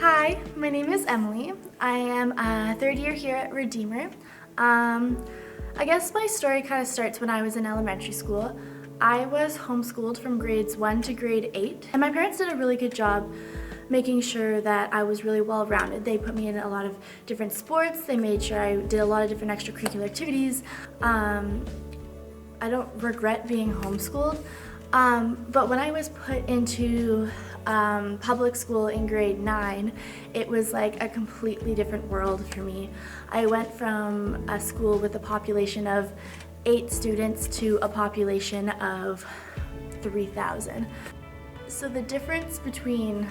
Hi, my name is Emily. I am a third year here at Redeemer. I guess my story kind of starts when I was in elementary school. I was homeschooled from grades 1 to grade 8, and my parents did a really good job making sure that I was really well-rounded. They put me in a lot of different sports. They made sure I did a lot of different extracurricular activities. I don't regret being homeschooled, but when I was put into public school in grade 9, it was like a completely different world for me. I went from a school with a population of 8 students to a population of 3,000. So the difference between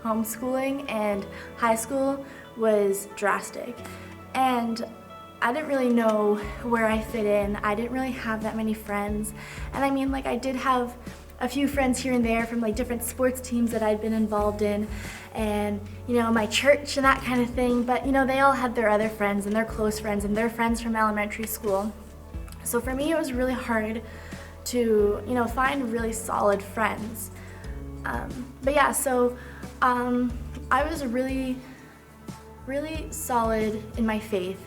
homeschooling and high school was drastic. And I didn't really know where I fit in. I didn't really have that many friends. And I mean, like, I did have a few friends here and there from like different sports teams that I'd been involved in, and my church and that kind of thing, but they all had their other friends and their close friends and their friends from elementary school. So for me it was really hard to find really solid friends. But yeah, so I was really solid in my faith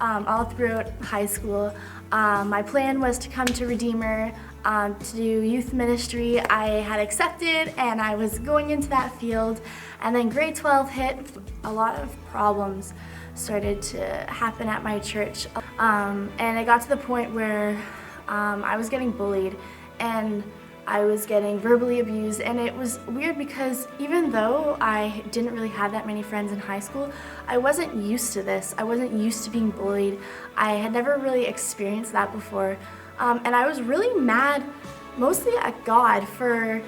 all throughout high school. My plan was to come to Redeemer to do youth ministry. I had accepted and I was going into that field, and then grade 12 hit. A lot of problems started to happen at my church, and it got to the point where I was getting bullied and I was getting verbally abused, and it was weird because even though I didn't really have that many friends in high school, I wasn't used to this. I wasn't used to being bullied. I had never really experienced that before, and I was really mad, mostly at God, for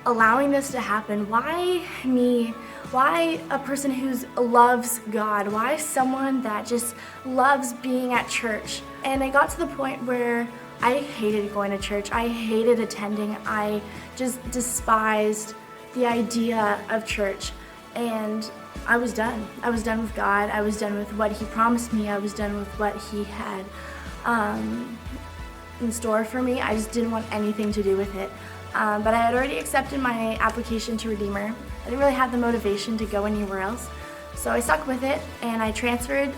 allowing this to happen. Why me? Why a person who loves God? Why someone that just loves being at church? And it got to the point where I hated going to church. I hated attending. I just despised the idea of church. And I was done. I was done with God. I was done with what He promised me. I was done with what He had in store for me. I just didn't want anything to do with it. But I had already accepted my application to Redeemer. I didn't really have the motivation to go anywhere else. So I stuck with it, and I transferred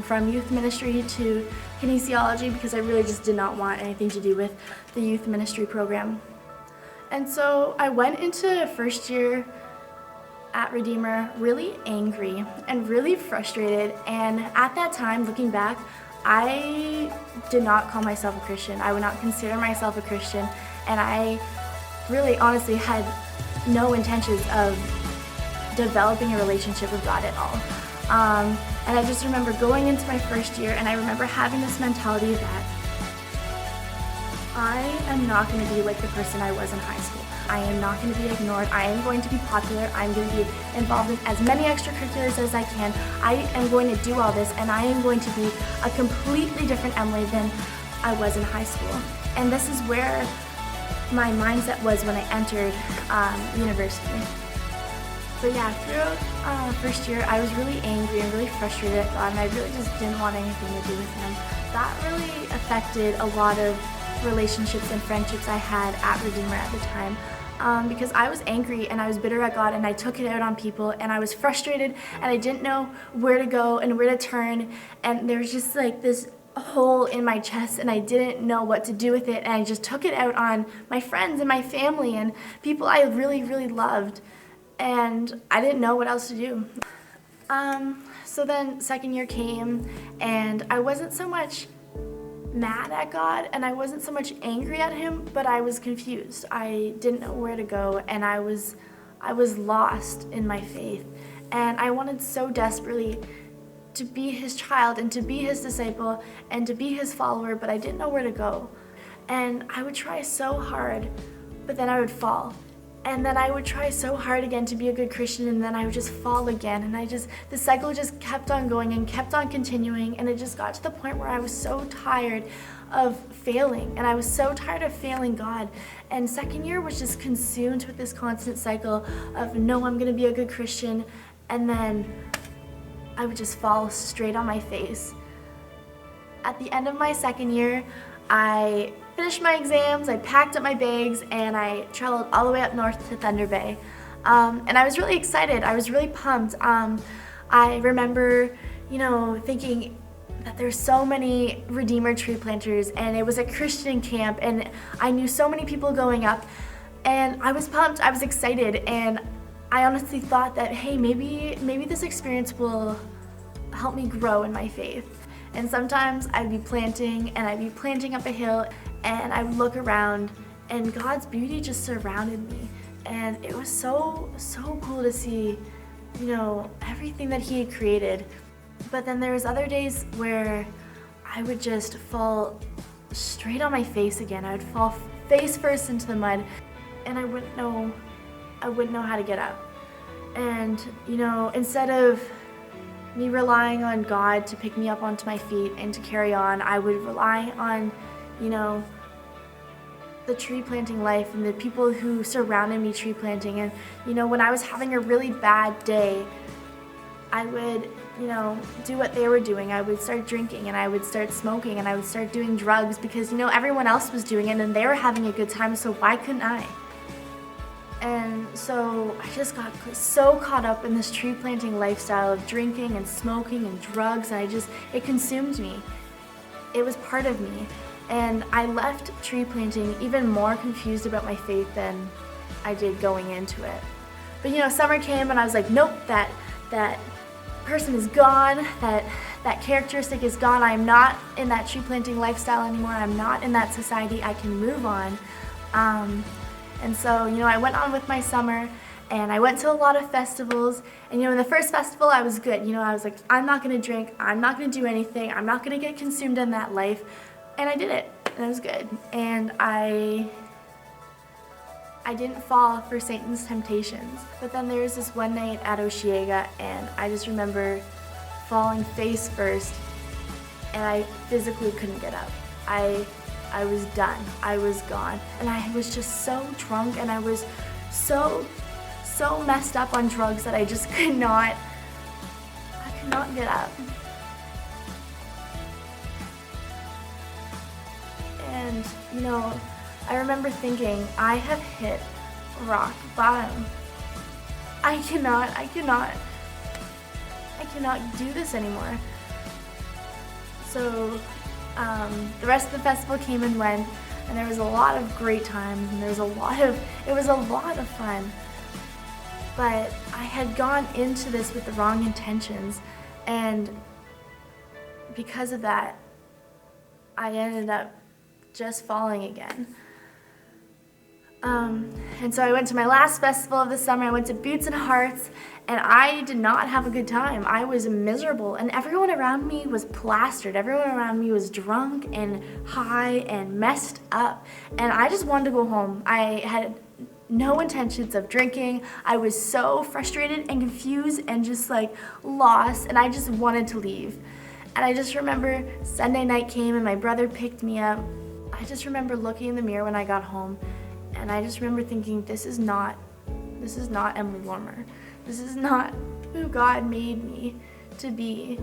from youth ministry to kinesiology because I really just did not want anything to do with the youth ministry program. And so I went into first year at Redeemer really angry and really frustrated, and at that time, looking back, I did not call myself a Christian. I would not consider myself a Christian, and I really honestly had no intentions of developing a relationship with God at all. And I just remember going into my first year, and I remember having this mentality that I am not going to be like the person I was in high school. I am not going to be ignored. I am going to be popular. I'm going to be involved in as many extracurriculars as I can. I am going to do all this, and I am going to be a completely different Emily than I was in high school. And this is where my mindset was when I entered university. But yeah, throughout first year, I was really angry and really frustrated at God, and I really just didn't want anything to do with Him. That really affected a lot of relationships and friendships I had at Redeemer at the time, because I was angry and I was bitter at God, and I took it out on people, and I was frustrated, and I didn't know where to go and where to turn, and there was just like this hole in my chest, and I didn't know what to do with it, and I just took it out on my friends and my family and people I really loved. And I didn't know what else to do. So then second year came, and I wasn't so much mad at God, and I wasn't so much angry at Him, but I was confused. I didn't know where to go, and I was lost in my faith. And I wanted so desperately to be His child and to be His disciple and to be His follower, but I didn't know where to go. And I would try so hard, but then I would fall. And then I would try so hard again to be a good Christian, and then I would just fall again. And the cycle just kept on going and kept on continuing, and it just got to the point where I was so tired of failing, and I was so tired of failing God. And second year was just consumed with this constant cycle of, no, I'm gonna be a good Christian, and then I would just fall straight on my face. At the end of my second year, I finished my exams, I packed up my bags, and I traveled all the way up north to Thunder Bay. And I was really excited. I was really pumped. I remember, thinking that there's so many Redeemer tree planters, and it was a Christian camp, and I knew so many people going up, and I was pumped. I was excited, and I honestly thought that, hey, maybe this experience will help me grow in my faith. And sometimes I'd be planting, and I'd be planting up a hill, and I would look around, and God's beauty just surrounded me. And it was so cool to see, everything that He had created. But then there was other days where I would just fall straight on my face again. I would fall face first into the mud, and I wouldn't know how to get up. And, instead of me relying on God to pick me up onto my feet and to carry on, I would rely on, the tree planting life and the people who surrounded me tree planting. And, when I was having a really bad day, I would, do what they were doing. I would start drinking, and I would start smoking, and I would start doing drugs because, everyone else was doing it and they were having a good time, so why couldn't I? And so I just got so caught up in this tree planting lifestyle of drinking and smoking and drugs, and it consumed me. It was part of me. And I left tree planting even more confused about my faith than I did going into it. But summer came, and I was like, nope, that person is gone, that characteristic is gone. I'm not in that tree planting lifestyle anymore. I'm not in that society. I can move on. And so, I went on with my summer, and I went to a lot of festivals. And, in the first festival, I was good. I was like, I'm not going to drink. I'm not going to do anything. I'm not going to get consumed in that life. And I did it, and it was good. And I didn't fall for Satan's temptations. But then there was this one night at Osheaga, and I just remember falling face first, and I physically couldn't get up. I was done. I was gone. And I was just so drunk, and I was so messed up on drugs that I just could not get up. And, I remember thinking, I have hit rock bottom. I cannot do this anymore. So, the rest of the festival came and went, and there was a lot of great times, and it was a lot of fun. But I had gone into this with the wrong intentions, and because of that, I ended up just falling again. And so I went to my last festival of the summer. I went to Boots and Hearts, and I did not have a good time. I was miserable, and everyone around me was plastered. Everyone around me was drunk and high and messed up, and I just wanted to go home. I had no intentions of drinking. I was so frustrated and confused and just lost, and I just wanted to leave. And I just remember Sunday night came, and my brother picked me up. I just remember looking in the mirror when I got home, and I just remember thinking, this is not Emily Warmer. This is not who God made me to be.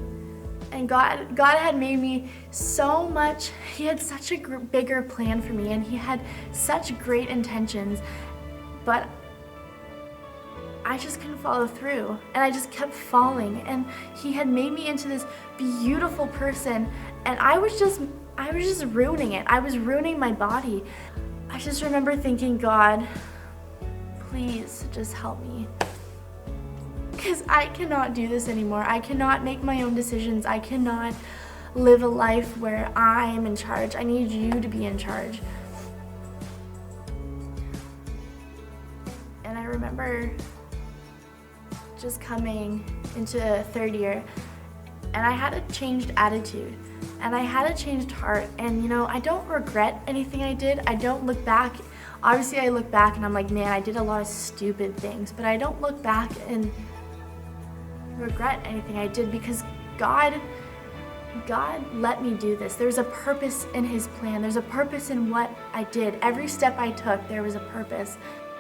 And God had made me so much. He had such a bigger plan for me, and He had such great intentions, but I just couldn't follow through, and I just kept falling. And He had made me into this beautiful person, and I was just ruining it. I was ruining my body. I just remember thinking, God, please just help me. Because I cannot do this anymore. I cannot make my own decisions. I cannot live a life where I'm in charge. I need You to be in charge. And I remember just coming into third year, and I had a changed attitude, and I had a changed heart. And I don't regret anything I did. I don't look back. Obviously I look back and I'm like, man, I did a lot of stupid things, but I don't look back and regret anything I did, because God let me do this. There's a purpose in His plan. There's a purpose in what I did. Every step I took, there was a purpose.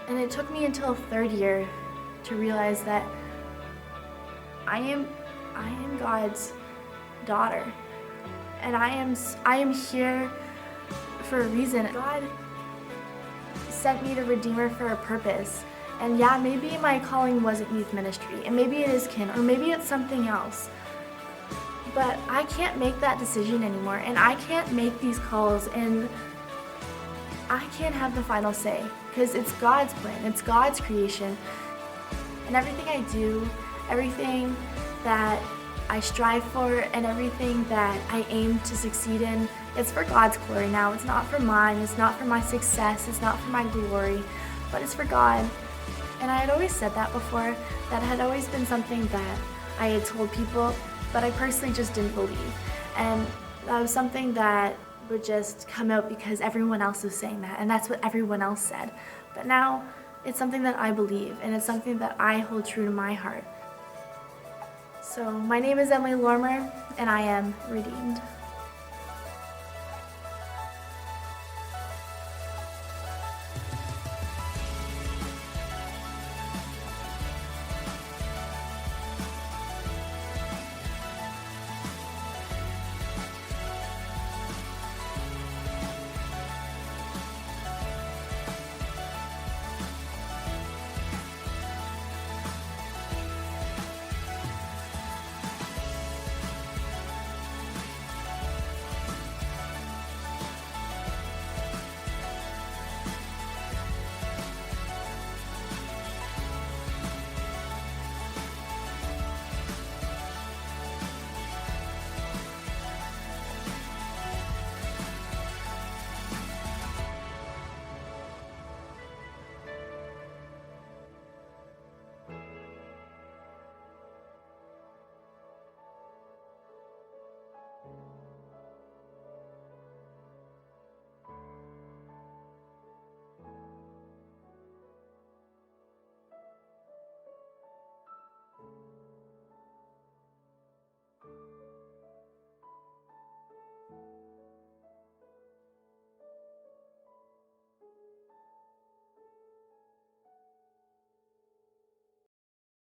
And it took me until third year to realize that I am God's daughter, and I am here for a reason. God sent me to Redeemer for a purpose, And yeah, maybe my calling wasn't youth ministry, and maybe it is kin, or maybe it's something else. But I can't make that decision anymore, and I can't make these calls, and I can't have the final say, because it's God's plan, it's God's creation. And everything I do, everything that I strive for, and everything that I aim to succeed in, it's for God's glory now. It's not for mine, it's not for my success, it's not for my glory, but it's for God. And I had always said that before, that had always been something that I had told people, but I personally just didn't believe. And that was something that would just come out because everyone else was saying that, and that's what everyone else said. But now, it's something that I believe, and it's something that I hold true to my heart. So, my name is Emily Lorimer, and I am redeemed.